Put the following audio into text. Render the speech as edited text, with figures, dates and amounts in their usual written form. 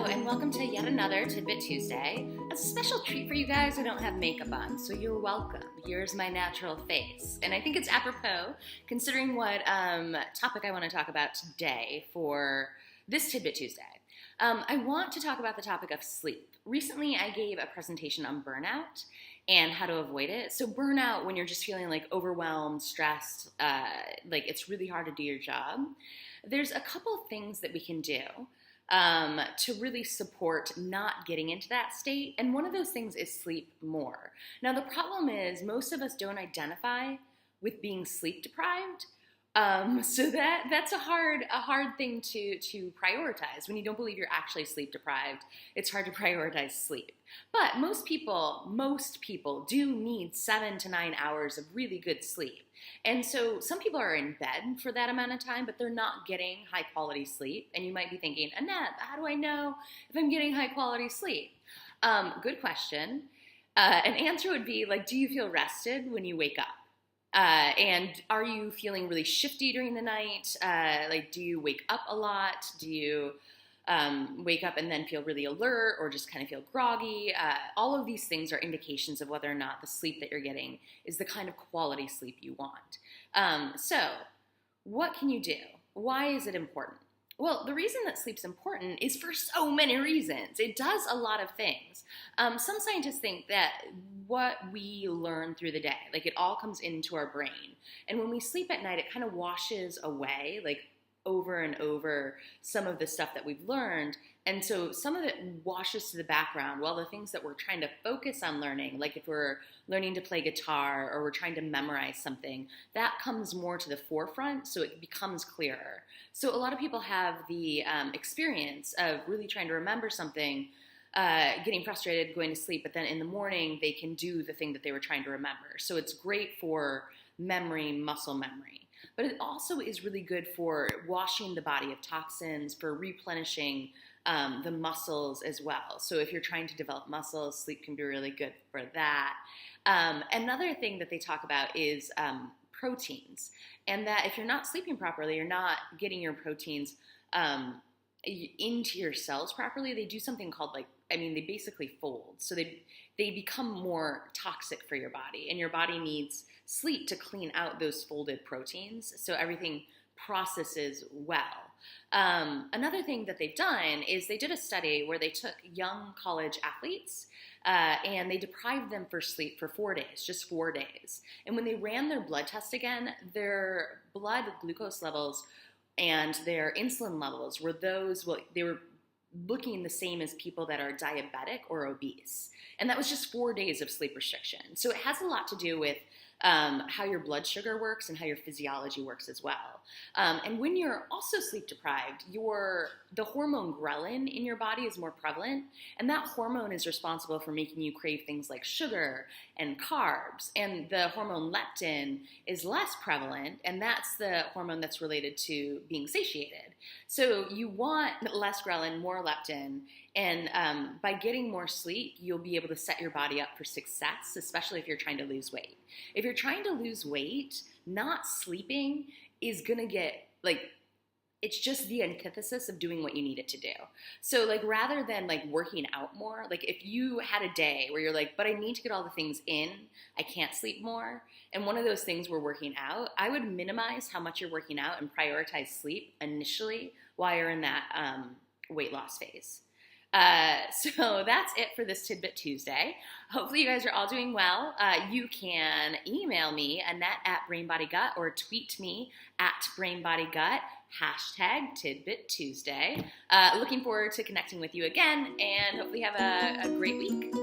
Hello, and welcome to yet another Tidbit Tuesday. As a special treat for you guys, I don't have makeup on, so you're welcome. Here's my natural face. And I think it's apropos, considering what topic I want to talk about today for this Tidbit Tuesday. I want to talk about the topic of sleep. Recently, I gave a presentation on burnout and how to avoid it. So burnout, when you're just feeling like overwhelmed, stressed, like it's really hard to do your job, there's a couple things that we can do to really support not getting into that state. And one of those things is sleep more. Now, the problem is most of us don't identify with being sleep deprived. So that's a hard thing to prioritize. When you don't believe you're actually sleep deprived, it's hard to prioritize sleep. But most people do need 7 to 9 hours of really good sleep. And so some people are in bed for that amount of time, but they're not getting high quality sleep. And you might be thinking, Annette, how do I know if I'm getting high quality sleep? Good question. An answer would be like, do you feel rested when you wake up? And are you feeling really shifty during the night? Like, do you wake up a lot? Do you wake up and then feel really alert or just kind of feel groggy? All of these things are indications of whether or not the sleep that you're getting is the kind of quality sleep you want. So what can you do? Why is it important? Well, the reason that sleep's important is for so many reasons. It does a lot of things. Some scientists think that what we learn through the day, like it all comes into our brain. And when we sleep at night, it kind of washes away, like over and over, some of the stuff that we've learned. And so some of it washes to the background while the things that we're trying to focus on learning, like if we're learning to play guitar or we're trying to memorize something, that comes more to the forefront, so it becomes clearer. So a lot of people have the experience of really trying to remember something, getting frustrated, going to sleep, but then in the morning they can do the thing that they were trying to remember. So it's great for memory, muscle memory. But it also is really good for washing the body of toxins, for replenishing the muscles as well. So if you're trying to develop muscles, sleep can be really good for that. Another thing that they talk about is proteins, and that if you're not sleeping properly, you're not getting your proteins into your cells properly. They do something called they basically fold. So they become more toxic for your body, and your body needs sleep to clean out those folded proteins so everything processes well. Another thing that they've done is they did a study where they took young college athletes and they deprived them for sleep for 4 days, just 4 days. And when they ran their blood test again, their blood glucose levels and their insulin levels were they were looking the same as people that are diabetic or obese. And that was just 4 days of sleep restriction. So it has a lot to do with how your blood sugar works and how your physiology works as well. And when you're also sleep deprived, the hormone ghrelin in your body is more prevalent, and that hormone is responsible for making you crave things like sugar and carbs. And the hormone leptin is less prevalent, and that's the hormone that's related to being satiated. So you want less ghrelin, more leptin, and by getting more sleep, you'll be able to set your body up for success, especially if you're trying to lose weight. If you're trying to lose weight, not sleeping is going to get, it's just the antithesis of doing what you need it to do. So, rather than, working out more, if you had a day where you're but I need to get all the things in, I can't sleep more, and one of those things were working out, I would minimize how much you're working out and prioritize sleep initially while you're in that weight loss phase. So that's it for this Tidbit Tuesday. Hopefully you guys are all doing well. You can email me, Annette@BrainBodyGut, or tweet me @BrainBodyGut, #TidbitTuesday. Looking forward to connecting with you again, and hopefully have a great week.